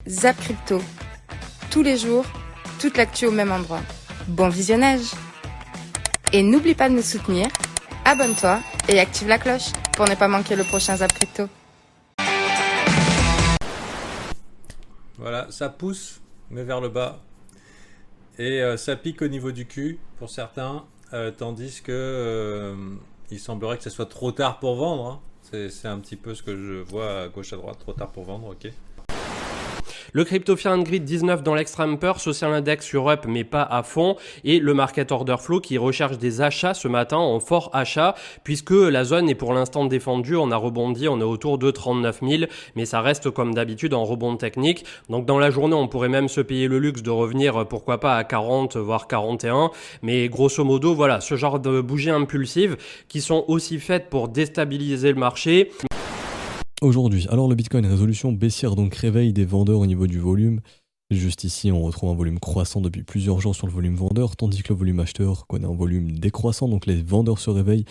Zap Crypto. Tous les jours, toute l'actu au même endroit. Bon visionnage! Et n'oublie pas de nous soutenir, abonne-toi et active la cloche pour ne pas manquer le prochain Zap Crypto. Voilà, ça pousse, mais vers le bas. Et ça pique au niveau du cul pour certains, tandis que il semblerait que ce soit trop tard pour vendre. Hein. C'est un petit peu ce que je vois à gauche à droite, trop tard pour vendre, ok. Le Crypto Fear and Greed 19 dans l'extreme peur, Social Index sur up mais pas à fond, et le Market Order Flow qui recherche des achats ce matin en fort achat, puisque la zone est pour l'instant défendue, on a rebondi, on est autour de 39 000, mais ça reste comme d'habitude en rebond technique. Donc dans la journée, on pourrait même se payer le luxe de revenir pourquoi pas à 40 voire 41, mais grosso modo voilà, ce genre de bougies impulsives qui sont aussi faites pour déstabiliser le marché. Aujourd'hui, alors le Bitcoin résolution baissière, donc réveil des vendeurs au niveau du volume. Juste ici, on retrouve un volume croissant depuis plusieurs jours sur le volume vendeur, tandis que le volume acheteur connaît un volume décroissant, donc les vendeurs se réveillent.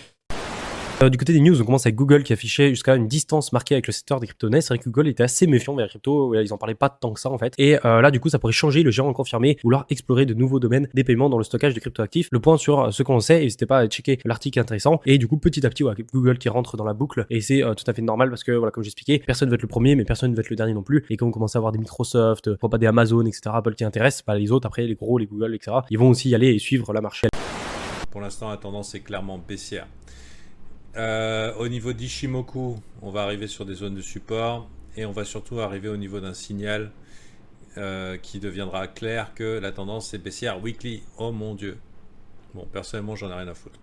Du côté des news, on commence avec Google qui affichait jusqu'à une distance marquée avec le secteur des crypto-monnaies. C'est vrai que Google était assez méfiant vers les cryptos, ils en parlaient pas tant que ça en fait. Et là du coup ça pourrait changer, le géant a confirmé vouloir explorer de nouveaux domaines des paiements dans le stockage de cryptoactifs. Le point sur ce qu'on sait, n'hésitez pas à checker l'article intéressant. Et du coup petit à petit, Google qui rentre dans la boucle, et c'est tout à fait normal parce que voilà, comme j'expliquais, personne ne veut être le premier, mais personne ne veut être le dernier non plus. Et quand on commence à avoir des Microsoft, pourquoi pas des Amazon, etc., Apple qui intéressent, pas les autres, après les gros, les Google, etc., ils vont aussi y aller et suivre la marché. Pour l'instant, la tendance est clairement baissière. Au niveau d'Ishimoku, on va arriver sur des zones de support et on va surtout arriver au niveau d'un signal qui deviendra clair que la tendance est baissière weekly. Oh mon dieu. Bon, personnellement, j'en ai rien à foutre.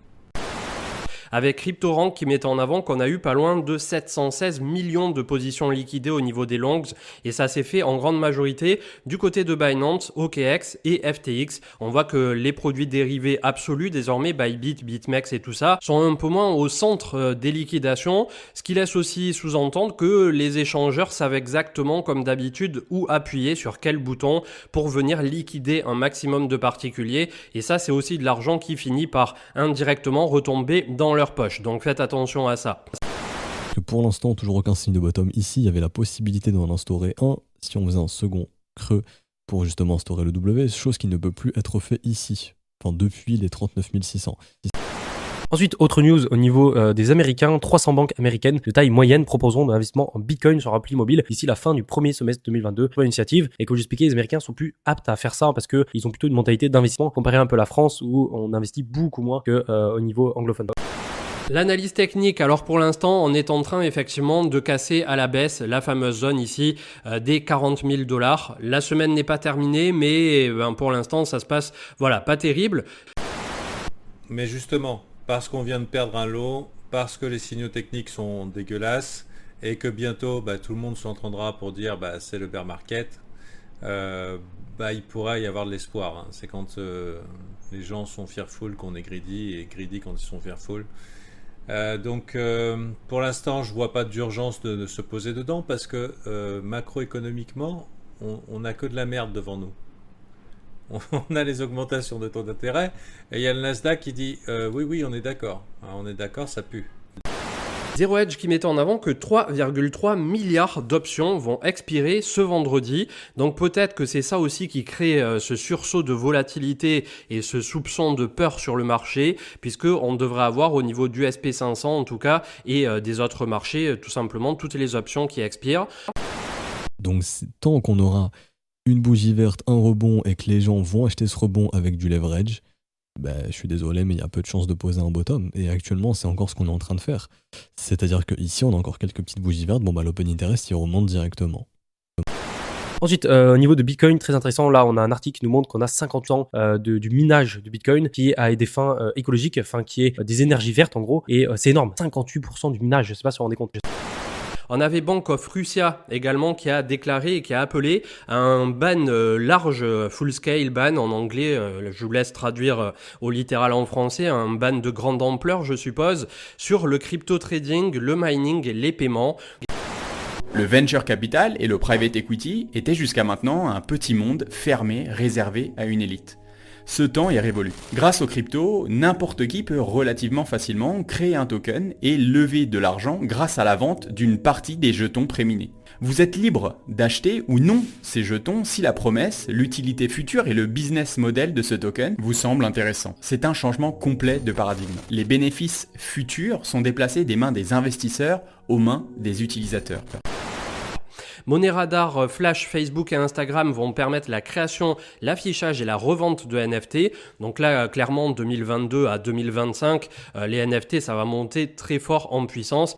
Avec CryptoRank qui met en avant qu'on a eu pas loin de 716 millions de positions liquidées au niveau des longs, et ça s'est fait en grande majorité du côté de Binance, OKX et FTX. On voit que les produits dérivés absolus désormais, Bybit, BitMEX et tout ça, sont un peu moins au centre des liquidations, ce qui laisse aussi sous-entendre que les échangeurs savent exactement comme d'habitude où appuyer sur quel bouton pour venir liquider un maximum de particuliers, et ça c'est aussi de l'argent qui finit par indirectement retomber dans leur poche, donc faites attention à ça. Pour l'instant, toujours aucun signe de bottom. Ici, il y avait la possibilité d'en instaurer un si on faisait un second creux pour justement instaurer le W, chose qui ne peut plus être fait ici, enfin depuis les 39 600. Ensuite, autre news au niveau des Américains, 300 banques américaines de taille moyenne proposeront de l'investissement en Bitcoin sur appli mobile d'ici la fin du premier semestre 2022. Pour l'initiative, et comme j'expliquais, les Américains sont plus aptes à faire ça parce qu'ils ont plutôt une mentalité d'investissement comparé un peu à la France où on investit beaucoup moins qu'au niveau anglophone. L'analyse technique, alors pour l'instant, on est en train effectivement de casser à la baisse la fameuse zone ici des 40 000 $. La semaine n'est pas terminée, mais pour l'instant, ça se passe, voilà, pas terrible. Mais justement, parce qu'on vient de perdre un lot, parce que les signaux techniques sont dégueulasses, et que bientôt tout le monde s'entendra pour dire c'est le bear market, il pourrait y avoir de l'espoir. Hein. C'est quand les gens sont fearful qu'on est greedy, et greedy quand ils sont fearful. Donc pour l'instant je vois pas d'urgence de se poser dedans parce que macroéconomiquement on n'a que de la merde devant nous. On a les augmentations de taux d'intérêt et il y a le Nasdaq qui dit oui on est d'accord, on est d'accord, ça pue. Zero Hedge qui mettait en avant que 3,3 milliards d'options vont expirer ce vendredi. Donc peut-être que c'est ça aussi qui crée ce sursaut de volatilité et ce soupçon de peur sur le marché, puisqu'on devrait avoir au niveau du SP500 en tout cas et des autres marchés tout simplement toutes les options qui expirent. Donc tant qu'on aura une bougie verte, un rebond et que les gens vont acheter ce rebond avec du leverage, je suis désolé, mais il y a peu de chances de poser un bottom. Et actuellement, c'est encore ce qu'on est en train de faire. C'est-à-dire qu'ici, on a encore quelques petites bougies vertes. L'open interest, il remonte directement. Ensuite, au niveau de Bitcoin, très intéressant, là on a un article qui nous montre qu'on a 50 ans du minage de Bitcoin qui a des fins écologiques, qui est des énergies vertes en gros, et c'est énorme, 58% du minage, je sais pas si vous vous rendez compte. On avait Bank of Russia également qui a déclaré et qui a appelé à un ban large, full scale ban en anglais, je vous laisse traduire au littéral en français, un ban de grande ampleur je suppose, sur le crypto trading, le mining et les paiements. Le venture capital et le private equity étaient jusqu'à maintenant un petit monde fermé, réservé à une élite. Ce temps est révolu. Grâce aux cryptos, n'importe qui peut relativement facilement créer un token et lever de l'argent grâce à la vente d'une partie des jetons préminés. Vous êtes libre d'acheter ou non ces jetons si la promesse, l'utilité future et le business model de ce token vous semblent intéressants. C'est un changement complet de paradigme. Les bénéfices futurs sont déplacés des mains des investisseurs aux mains des utilisateurs. Money Radar, Flash, Facebook et Instagram vont permettre la création, l'affichage et la revente de NFT. Donc là, clairement, 2022 à 2025, les NFT, ça va monter très fort en puissance.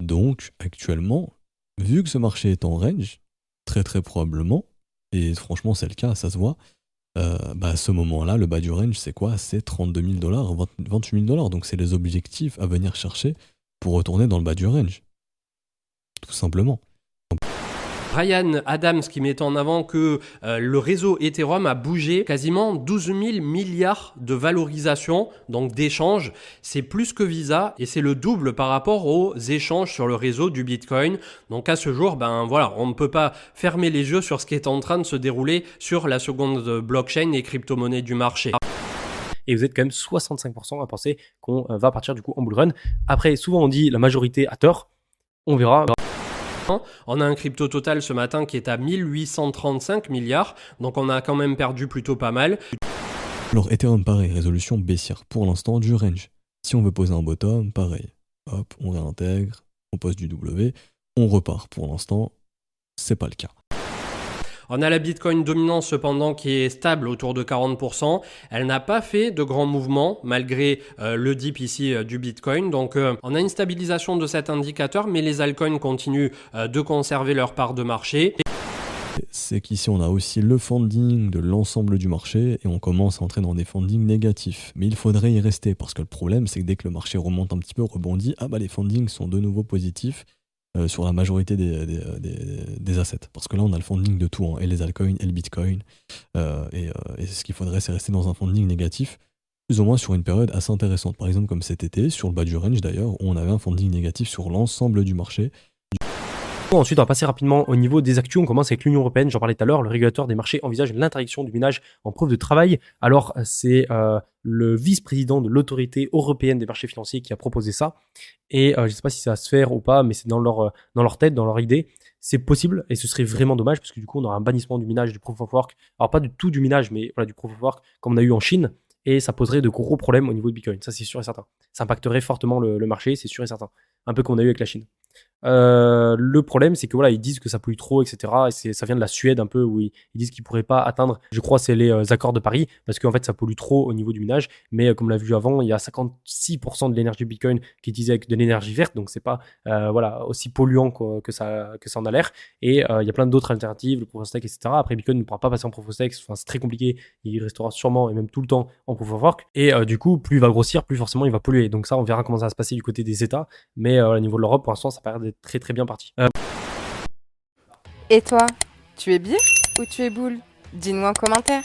Donc, actuellement, vu que ce marché est en range, très très probablement, et franchement c'est le cas, ça se voit, à ce moment-là, le bas du range, c'est quoi? C'est 32 000 $, 28 000 $. Donc c'est les objectifs à venir chercher pour retourner dans le bas du range. Tout simplement. Ryan Adams qui met en avant que le réseau Ethereum a bougé quasiment 12 000 milliards de valorisation, donc d'échanges. C'est plus que Visa et c'est le double par rapport aux échanges sur le réseau du Bitcoin. Donc à ce jour, on ne peut pas fermer les yeux sur ce qui est en train de se dérouler sur la seconde blockchain et crypto-monnaie du marché. Et vous êtes quand même 65% à penser qu'on va partir du coup en bull run. Après, souvent on dit la majorité a tort. On verra. On a un crypto total ce matin qui est à 1835 milliards, donc on a quand même perdu plutôt pas mal. Alors Ethereum pareil, résolution baissière pour l'instant du range. Si on veut poser un bottom, pareil. Hop, on réintègre, on pose du W, on repart. Pour l'instant, c'est pas le cas. On a la Bitcoin dominante cependant qui est stable autour de 40%. Elle n'a pas fait de grands mouvements malgré le dip ici du Bitcoin. Donc on a une stabilisation de cet indicateur, mais les altcoins continuent de conserver leur part de marché. C'est qu'ici on a aussi le funding de l'ensemble du marché et on commence à entrer dans des fundings négatifs. Mais il faudrait y rester parce que le problème c'est que dès que le marché remonte un petit peu, rebondit, les fundings sont de nouveau positifs. Sur la majorité des assets. Parce que là, on a le funding de tout, et les altcoins, et le bitcoin. Et ce qu'il faudrait, c'est rester dans un funding négatif, plus ou moins sur une période assez intéressante. Par exemple, comme cet été, sur le bas du range d'ailleurs, où on avait un funding négatif sur l'ensemble du marché. Ensuite, on va passer rapidement au niveau des actus. On commence avec l'Union européenne. J'en parlais tout à l'heure. Le régulateur des marchés envisage l'interdiction du minage en preuve de travail. Alors, c'est le vice-président de l'autorité européenne des marchés financiers qui a proposé ça. Et je ne sais pas si ça va se faire ou pas, mais c'est dans leur tête, dans leur idée. C'est possible et ce serait vraiment dommage parce que du coup, on aura un bannissement du minage, du proof of work. Alors, pas du tout du minage, mais voilà, du proof of work comme on a eu en Chine. Et ça poserait de gros problèmes au niveau de Bitcoin. Ça, c'est sûr et certain. Ça impacterait fortement le marché, c'est sûr et certain. Un peu comme on a eu avec la Chine. Le problème, c'est que voilà, ils disent que ça pollue trop, etc. Et ça vient de la Suède un peu, où ils disent qu'ils pourraient pas atteindre, je crois, c'est les accords de Paris, parce qu'en fait, ça pollue trop au niveau du minage. Mais comme on l'a vu avant, il y a 56% de l'énergie Bitcoin qui est utilisée avec de l'énergie verte, donc c'est pas aussi polluant que ça en a l'air. Et il y a plein d'autres alternatives, le proof of stake, etc. Après, Bitcoin ne pourra pas passer en proof of stake, enfin, c'est très compliqué. Il restera sûrement et même tout le temps en proof of work. Et du coup, plus il va grossir, plus forcément il va polluer. Donc ça, on verra comment ça va se passer du côté des États. Mais au niveau de l'Europe, pour l'instant, ça paraît d'être très très bien parti. Et toi, tu es bière ou tu es boule? Dis-nous en commentaire.